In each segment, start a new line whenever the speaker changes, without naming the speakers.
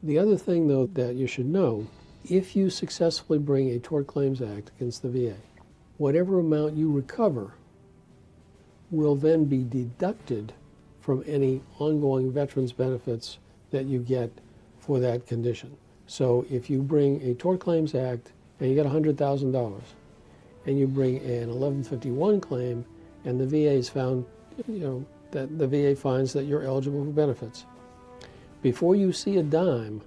The other thing, though, that you should know, if you successfully bring a Tort Claims Act against the VA, whatever amount you recover will then be deducted from any ongoing veterans benefits that you get for that condition. So if you bring a Tort Claims Act and you get $100,000, and you bring an 1151 claim, and the VA is found, that the VA finds that you're eligible for benefits, before you see a dime,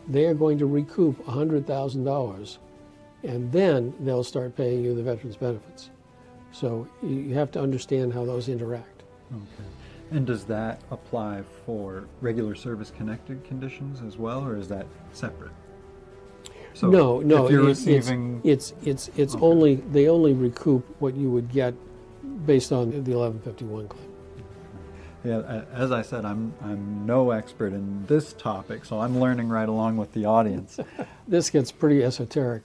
they are going to recoup $100,000, and then they'll start paying you the veterans benefits. So you have to understand how those interact.
Okay. And does that apply for regular service-connected conditions as well, or is that separate? So
no,
if you're receiving...
it's okay. Only, they only recoup what you would get based on the 1151 claim.
Yeah, as I said, I'm no expert in this topic, so I'm learning right along with the audience.
This gets pretty esoteric.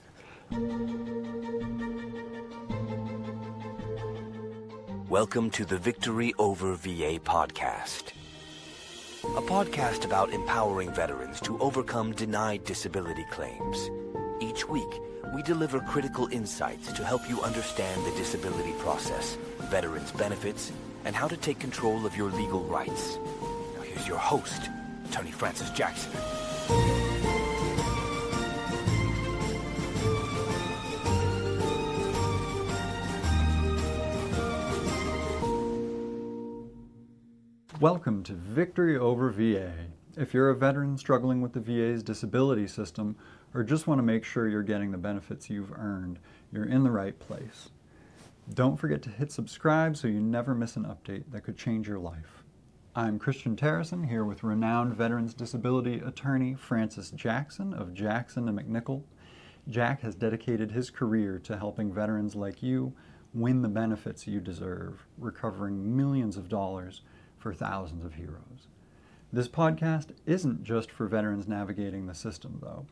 Welcome to the Victory Over VA podcast, a podcast about empowering veterans to overcome denied disability claims. Each week, we deliver critical insights to help you understand the disability process, veterans' benefits, and how to take control of your legal rights. Now here's your host, Attorney Francis Jackson.
Welcome to Victory Over VA. If you're a veteran struggling with the VA's disability system, or just want to make sure you're getting the benefits you've earned, you're in the right place. Don't forget to hit subscribe so you never miss an update that could change your life. I'm Christian Terrison, here with renowned veterans disability attorney Francis Jackson of Jackson and MacNichol. Jack has dedicated his career to helping veterans like you win the benefits you deserve, recovering millions of dollars for thousands of heroes. This podcast isn't just for veterans navigating the system, though.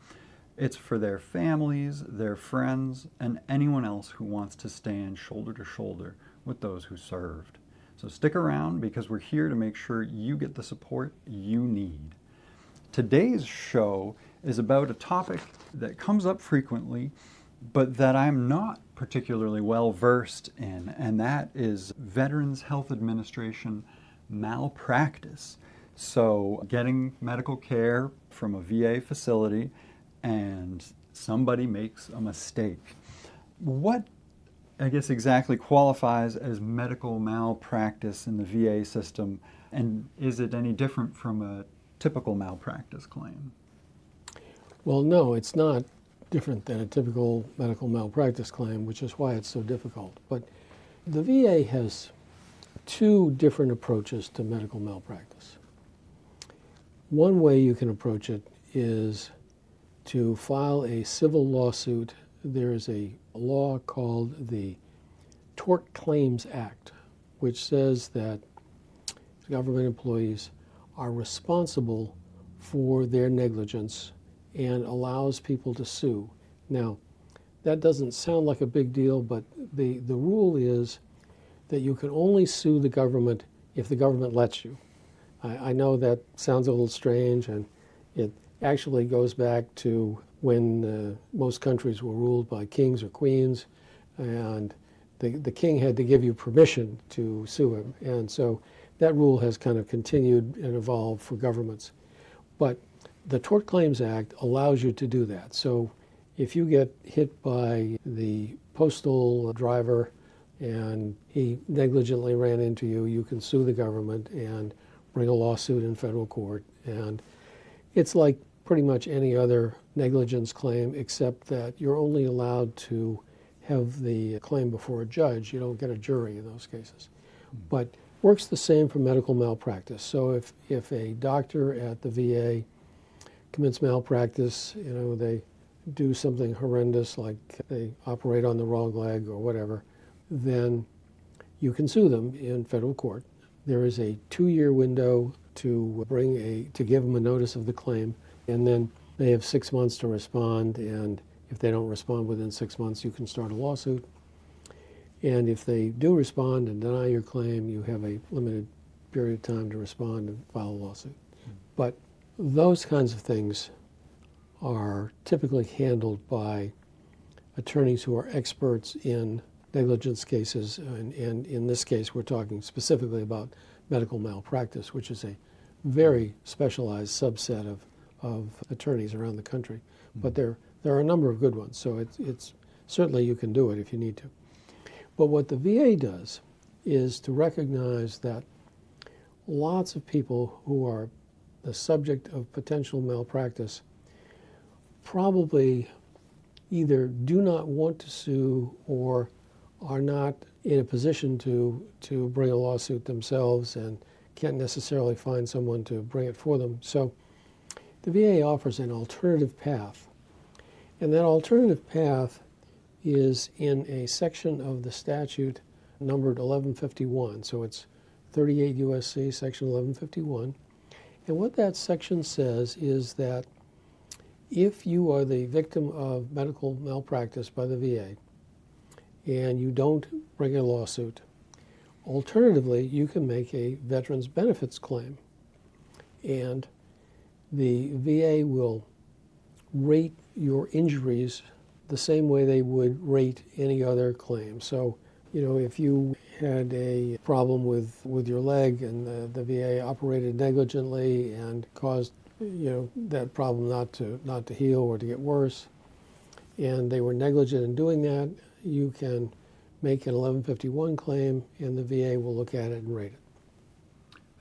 It's for their families, their friends, and anyone else who wants to stand shoulder to shoulder with those who served. So stick around, because we're here to make sure you get the support you need. Today's show is about a topic that comes up frequently, but that I'm not particularly well versed in, and that is Veterans Health Administration malpractice. So getting medical care from a VA facility and somebody makes a mistake. What, I guess, exactly qualifies as medical malpractice in the VA system, and is it any different from a typical malpractice claim?
Well, no, it's not different than a typical medical malpractice claim, which is why it's so difficult. But the VA has two different approaches to medical malpractice. One way you can approach it is to file a civil lawsuit. There is a law called the Tort Claims Act, which says that government employees are responsible for their negligence and allows people to sue. Now, that doesn't sound like a big deal, but the rule is that you can only sue the government if the government lets you. I know that sounds a little strange, and it actually goes back to when most countries were ruled by kings or queens, and the king had to give you permission to sue him. And so that rule has kind of continued and evolved for governments. But the Tort Claims Act allows you to do that. So if you get hit by the postal driver and he negligently ran into you, you can sue the government and bring a lawsuit in federal court. And it's like pretty much any other negligence claim, except that you're only allowed to have the claim before a judge. You don't get a jury in those cases. But works the same for medical malpractice. So if a doctor at the VA commits malpractice, they do something horrendous, like they operate on the wrong leg or whatever, then you can sue them in federal court. There is a 2-year window to give them a notice of the claim, and then they have 6 months to respond, and if they don't respond within 6 months, you can start a lawsuit. And if they do respond and deny your claim, you have a limited period of time to respond and file a lawsuit. But those kinds of things are typically handled by attorneys who are experts in negligence cases, and in this case we're talking specifically about medical malpractice, which is a very specialized subset of attorneys around the country. But there are a number of good ones, so it's certainly you can do it if you need to. But what the VA does is to recognize that lots of people who are the subject of potential malpractice probably either do not want to sue or are not in a position to bring a lawsuit themselves and can't necessarily find someone to bring it for them. So the VA offers an alternative path. And that alternative path is in a section of the statute numbered 1151. So it's 38 U.S.C. section 1151. And what that section says is that if you are the victim of medical malpractice by the VA and you don't bring a lawsuit, alternatively, you can make a veterans benefits claim. And the VA will rate your injuries the same way they would rate any other claim. So, if you had a problem with your leg and the VA operated negligently and caused that problem not to heal or to get worse, and they were negligent in doing that, you can make an 1151 claim and the VA will look at it and rate it.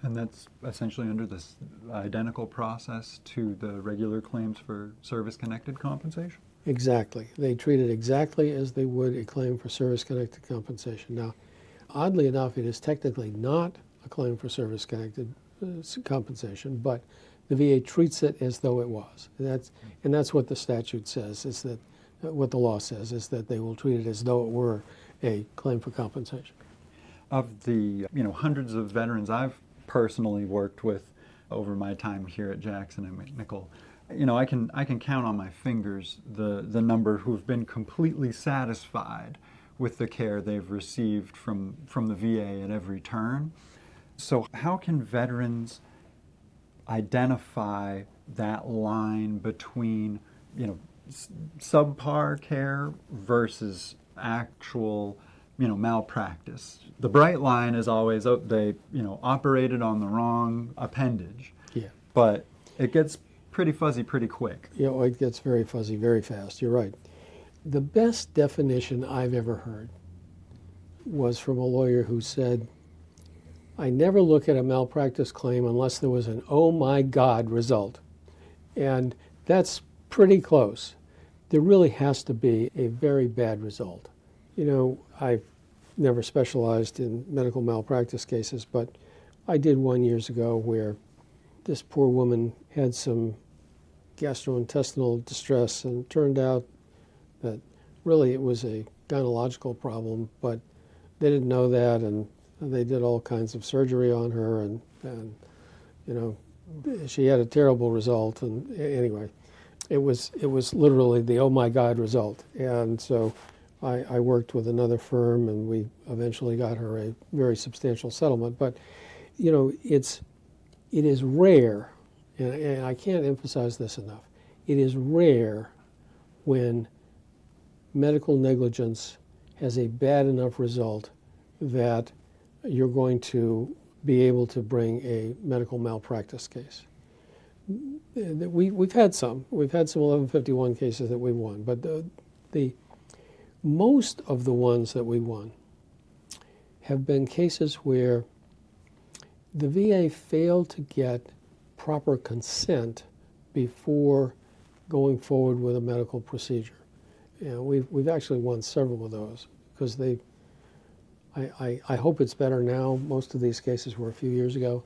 And that's essentially under this identical process to the regular claims for service-connected compensation?
Exactly. They treat it exactly as they would a claim for service-connected compensation. Now, oddly enough, it is technically not a claim for service-connected compensation, but the VA treats it as though it was. And that's what the statute says, is that what the law says is that they will treat it as though it were a claim for compensation.
Of the hundreds of veterans I've personally worked with over my time here at Jackson and MacNichol, I can count on my fingers the number who've been completely satisfied with the care they've received from the VA at every turn. So how can veterans identify that line between subpar care versus actual malpractice? The bright line is always, they operated on the wrong appendage.
Yeah.
But it gets pretty fuzzy pretty quick.
It gets very fuzzy very fast. You're right. The best definition I've ever heard was from a lawyer who said, I never look at a malpractice claim unless there was an oh my God result. And that's pretty close. There really has to be a very bad result. I've never specialized in medical malpractice cases, but I did one years ago where this poor woman had some gastrointestinal distress, and it turned out that really it was a gynecological problem, but they didn't know that, and they did all kinds of surgery on her, and she had a terrible result. And anyway, it was literally the oh my God result. And so I worked with another firm, and we eventually got her a very substantial settlement. But it is rare, and I can't emphasize this enough. It is rare when medical negligence has a bad enough result that you're going to be able to bring a medical malpractice case. We've had some 1151 cases that we won, but the most of the ones that we won have been cases where the VA failed to get proper consent before going forward with a medical procedure. We've actually won several of those because I hope it's better now. Most of these cases were a few years ago,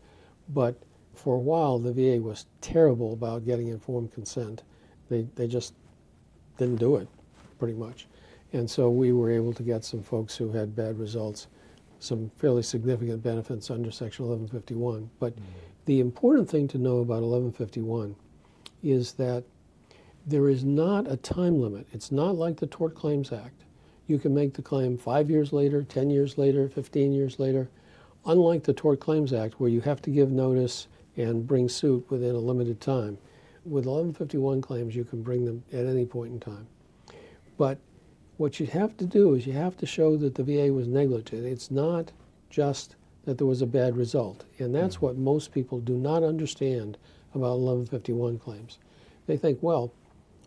but for a while the VA was terrible about getting informed consent. They just didn't do it, pretty much. And so we were able to get some folks who had bad results, some fairly significant benefits under Section 1151. But the important thing to know about 1151 is that there is not a time limit. It's not like the Tort Claims Act. You can make the claim 5 years later, 10 years later, 15 years later. Unlike the Tort Claims Act, where you have to give notice and bring suit within a limited time. With 1151 claims, you can bring them at any point in time. But what you have to do is you have to show that the VA was negligent. It's not just that there was a bad result. And that's what most people do not understand about 1151 claims. They think, well,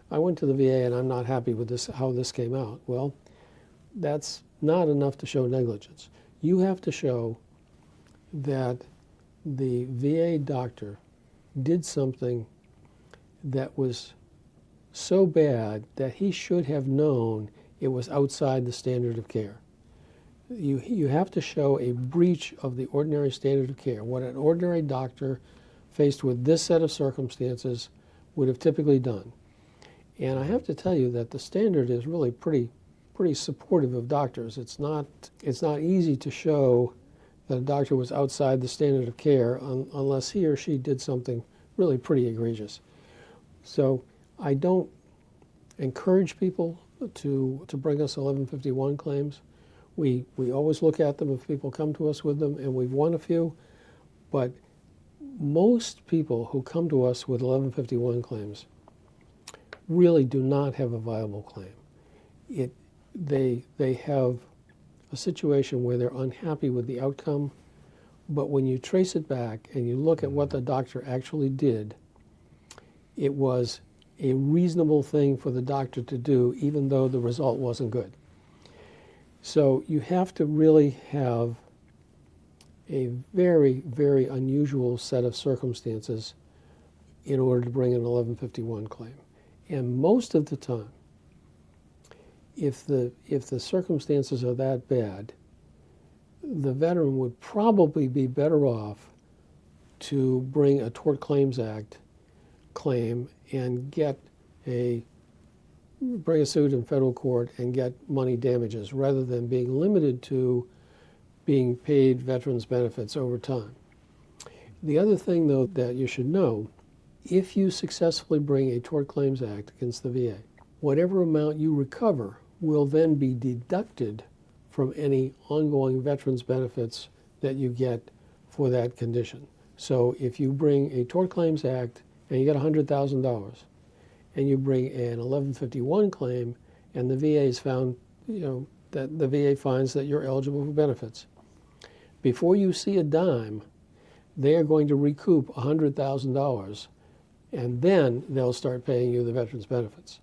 I went to the VA and I'm not happy with this, how this came out. Well, that's not enough to show negligence. You have to show that the VA doctor did something that was so bad that he should have known it was outside the standard of care. You have to show a breach of the ordinary standard of care, what an ordinary doctor faced with this set of circumstances would have typically done. And I have to tell you that the standard is really pretty supportive of doctors. It's not easy to show that a doctor was outside the standard of care unless he or she did something really pretty egregious. So I don't encourage people to bring us 1151 claims. We always look at them if people come to us with them, and we've won a few. But most people who come to us with 1151 claims really do not have a viable claim. They have a situation where they're unhappy with the outcome, but when you trace it back and you look at what the doctor actually did, it was a reasonable thing for the doctor to do, even though the result wasn't good. So you have to really have a very, very unusual set of circumstances in order to bring an 1151 claim. And most of the time, if the circumstances are that bad, the veteran would probably be better off to bring a Tort Claims Act claim and bring a suit in federal court and get money damages rather than being limited to being paid veterans benefits over time. The other thing, though, that you should know, if you successfully bring a Tort Claims Act against the VA, whatever amount you recover will then be deducted from any ongoing veterans benefits that you get for that condition. So if you bring a Tort Claims Act and you get $100,000, and you bring an 1151 claim, and the VA is found, that the VA finds that you're eligible for benefits, before you see a dime, they are going to recoup $100,000, and then they'll start paying you the veterans benefits.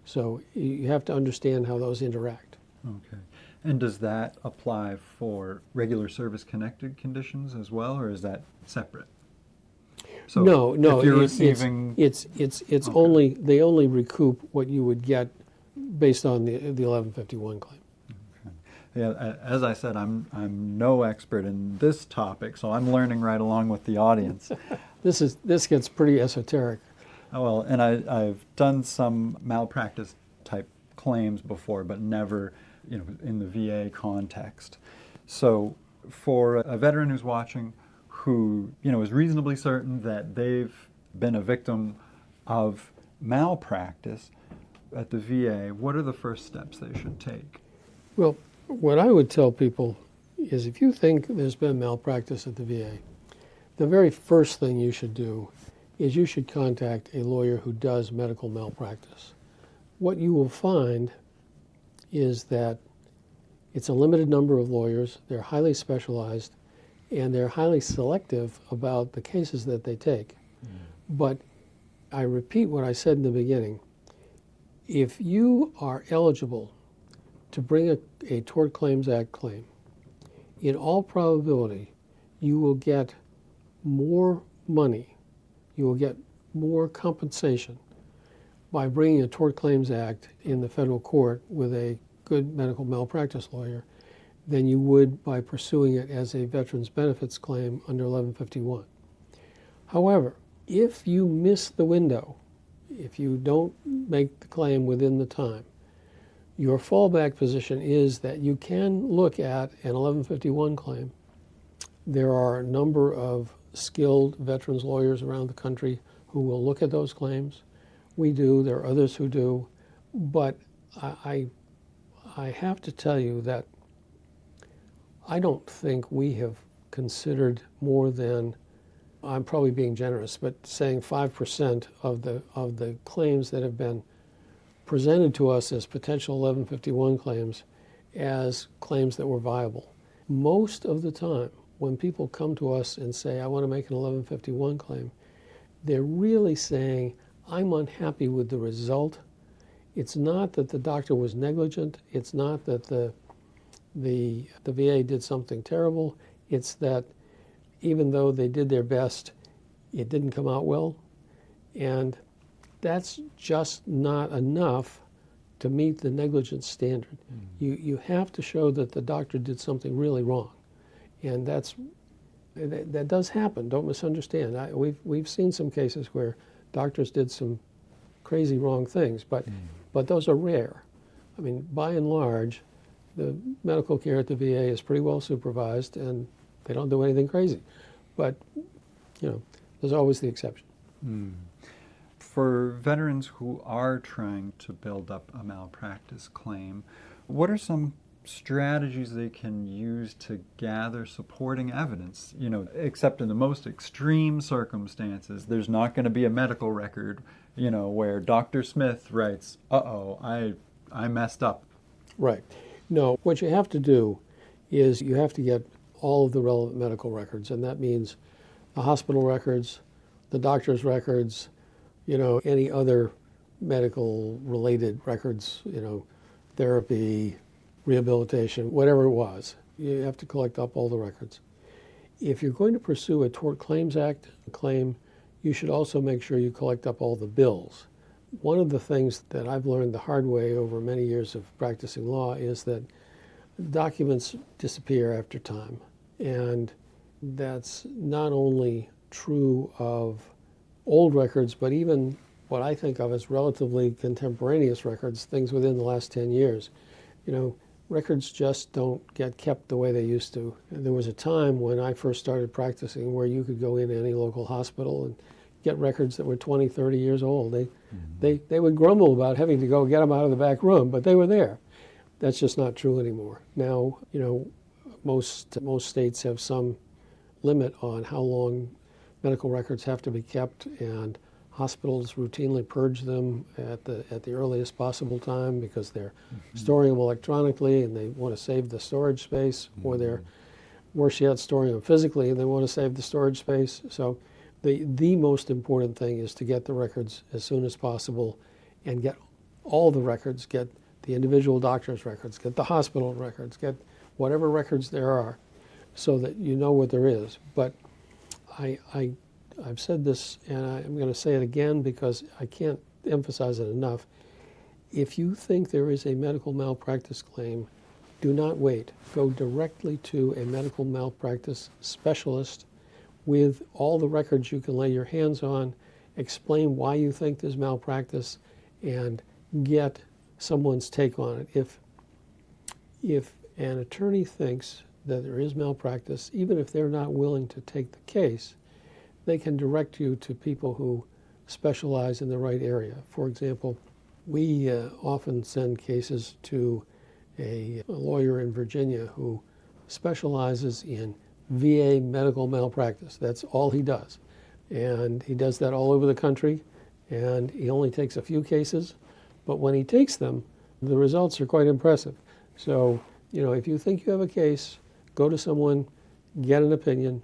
So you have to understand how those interact.
Okay. And does that apply for regular service-connected conditions as well, or is that separate? So
no,
if you're receiving...
it's okay. Only, they only recoup what you would get based on the 1151 claim.
Okay. Yeah, as I said, I'm no expert in this topic, so I'm learning right along with the audience.
This gets pretty esoteric.
Oh, well, and I've done some malpractice type claims before, but never, in the VA context. So for a veteran who's watching, who is reasonably certain that they've been a victim of malpractice at the VA, what are the first steps they should take?
Well, what I would tell people is if you think there's been malpractice at the VA, the very first thing you should do is you should contact a lawyer who does medical malpractice. What you will find is that it's a limited number of lawyers, they're highly specialized, and they're highly selective about the cases that they take. But I repeat what I said in the beginning. If you are eligible to bring a Tort Claims Act claim, in all probability, you will get more money, you will get more compensation by bringing a Tort Claims Act in the federal court with a good medical malpractice lawyer than you would by pursuing it as a veterans benefits claim under 1151. However, if you miss the window, if you don't make the claim within the time, your fallback position is that you can look at an 1151 claim. There are a number of skilled veterans lawyers around the country who will look at those claims. We do, there are others who do, but I have to tell you that I don't think we have considered more than I'm probably being generous, but saying 5% of the claims that have been presented to us as potential 1151 claims as claims that were viable. Most of the time, when people come to us and say, I want to make an 1151 claim, they're really saying, I'm unhappy with the result. It's not that the doctor was negligent. It's not that the VA did something terrible. It's that even though they did their best, it didn't come out well. And that's just not enough to meet the negligence standard. You have to show that the doctor did something really wrong. And that does happen, don't misunderstand. We've seen some cases where doctors did some crazy wrong things, but those are rare. I mean, by and large, the medical care at the VA is pretty well supervised and they don't do anything crazy. But, there's always the exception.
For veterans who are trying to build up a malpractice claim, what are some strategies they can use to gather supporting evidence? Except in the most extreme circumstances, there's not going to be a medical record, where Dr. Smith writes, I messed up.
Right. No, what you have to do is you have to get all of the relevant medical records, and that means the hospital records, the doctor's records, any other medical related records, therapy, rehabilitation, whatever it was. You have to collect up all the records. If you're going to pursue a Tort Claims Act claim, you should also make sure you collect up all the bills. One of the things that I've learned the hard way over many years of practicing law is that documents disappear after time. And that's not only true of old records, but even what I think of as relatively contemporaneous records, things within the last 10 years. Records just don't get kept the way they used to. And there was a time when I first started practicing where you could go into any local hospital and get records that were 20, 30 years old. They would grumble about having to go get them out of the back room, but they were there. That's just not true anymore. Now, most states have some limit on how long medical records have to be kept, and hospitals routinely purge them at the earliest possible time because they're storing them electronically and they want to save the storage space, or they're, worse yet, storing them physically and they want to save the storage space. So the most important thing is to get the records as soon as possible and get all the records, get the individual doctor's records, get the hospital records, get whatever records there are so that you know what there is. But I've said this, and I'm going to say it again because I can't emphasize it enough. If you think there is a medical malpractice claim, do not wait. Go directly to a medical malpractice specialist with all the records you can lay your hands on, explain why you think there's malpractice, and get someone's take on it. If an attorney thinks that there is malpractice, even if they're not willing to take the case, they can direct you to people who specialize in the right area. For example, we often send cases to a lawyer in Virginia who specializes in VA medical malpractice. That's all he does. And he does that all over the country, and he only takes a few cases, but when he takes them, the results are quite impressive. So, if you think you have a case, go to someone, get an opinion,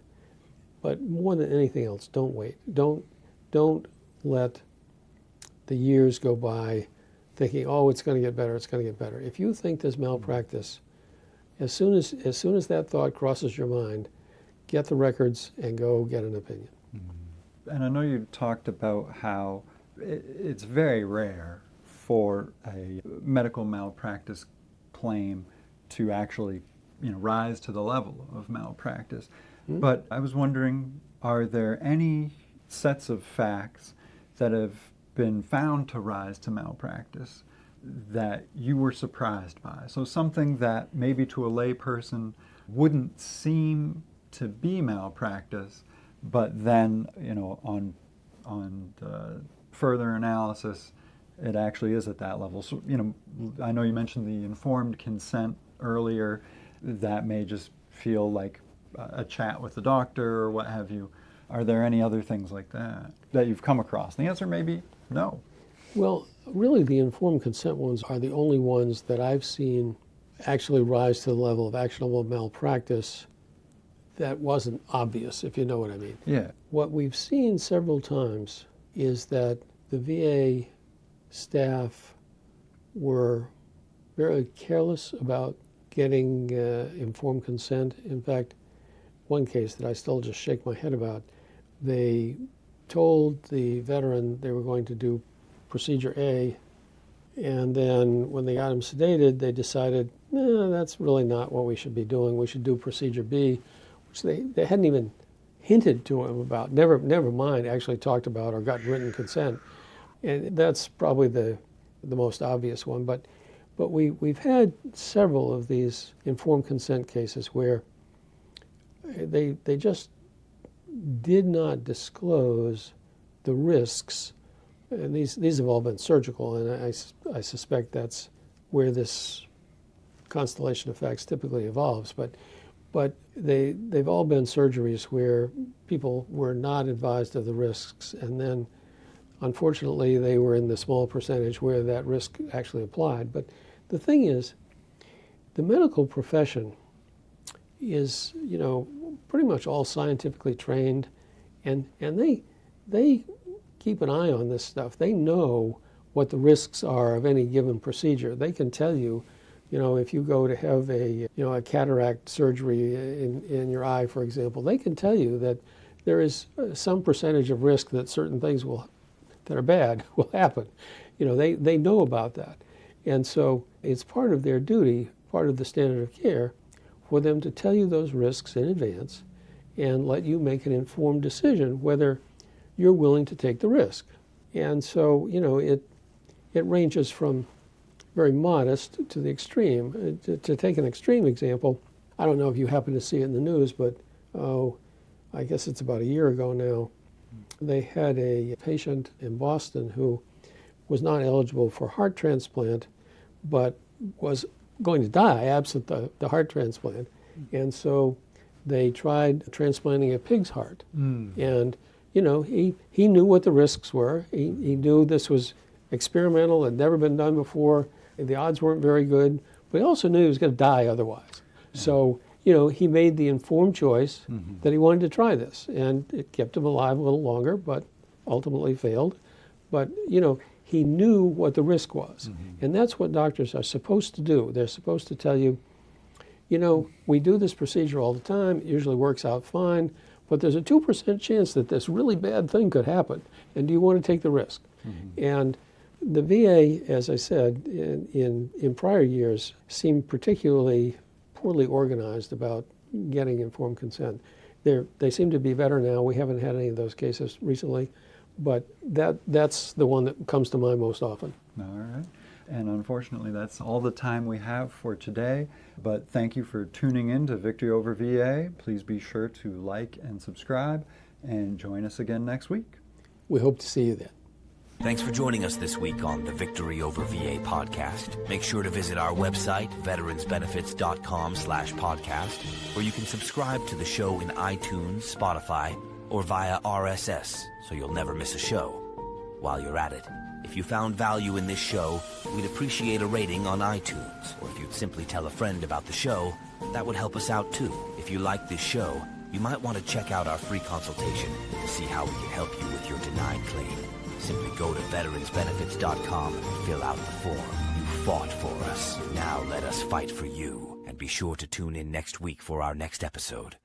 but more than anything else, don't wait. Don't let the years go by thinking, it's going to get better, it's going to get better. If you think there's malpractice, as soon as that thought crosses your mind, get the records and go get an opinion.
And I know you talked about how it's very rare for a medical malpractice claim to actually rise to the level of malpractice. But I was wondering, are there any sets of facts that have been found to rise to malpractice that you were surprised by? So something that maybe to a lay person wouldn't seem to be malpractice, but then, on further analysis, it actually is at that level. So, I know you mentioned the informed consent earlier. That may just feel like a chat with the doctor or what have you. Are there any other things like that that you've come across? The answer may be no.
Well, really the informed consent ones are the only ones that I've seen actually rise to the level of actionable malpractice that wasn't obvious, if you know what I mean.
Yeah.
What we've seen several times is that the VA staff were very careless about getting informed consent. In fact, one case that I still just shake my head about, they told the veteran they were going to do procedure A, and then when they got him sedated, they decided, no, that's really not what we should be doing. We should do procedure B, which they hadn't even hinted to him about, never mind actually talked about or got written consent. And that's probably the most obvious one. But we've had several of these informed consent cases where they just did not disclose the risks. And these have all been surgical, and I suspect that's where this constellation of facts typically evolves. But they've all been surgeries where people were not advised of the risks, and then unfortunately they were in the small percentage where that risk actually applied. But the thing is, the medical profession is, pretty much all scientifically trained, and they keep an eye on this stuff. They know what the risks are of any given procedure. They can tell you, if you go to have a cataract surgery in your eye, for example, they can tell you that there is some percentage of risk that certain things that are bad will happen. They know about that. And so it's part of their duty, part of the standard of care, for them to tell you those risks in advance and let you make an informed decision whether you're willing to take the risk. And so, it ranges from very modest to the extreme. To take an extreme example, I don't know if you happen to see it in the news, but I guess it's about a year ago now, they had a patient in Boston who was not eligible for heart transplant, but was going to die absent the heart transplant. And so they tried transplanting a pig's heart. And, he knew what the risks were. He knew this was experimental, had never been done before. The odds weren't very good, but he also knew he was going to die otherwise. So, he made the informed choice that he wanted to try this. And it kept him alive a little longer, but ultimately failed. But, he knew what the risk was. And that's what doctors are supposed to do. They're supposed to tell you, we do this procedure all the time. It usually works out fine. But there's a 2% chance that this really bad thing could happen. And do you want to take the risk? And the VA, as I said, in prior years, seemed particularly poorly organized about getting informed consent. They seem to be better now. We haven't had any of those cases recently. But that's the one that comes to mind most often.
All right. And unfortunately, that's all the time we have for today. But thank you for tuning in to Victory Over VA. Please be sure to like and subscribe and join us again next week.
We hope to see you then.
Thanks for joining us this week on the Victory Over VA podcast. Make sure to visit our website, veteransbenefits.com/podcast, where you can subscribe to the show in iTunes, Spotify, or via RSS, so you'll never miss a show. While you're at it, if you found value in this show, we'd appreciate a rating on iTunes, or if you'd simply tell a friend about the show, that would help us out too. If you like this show, you might want to check out our free consultation to see how we can help you with your denied claim. Simply go to veteransbenefits.com and fill out the form. You fought for us. Now let us fight for you. And be sure to tune in next week for our next episode.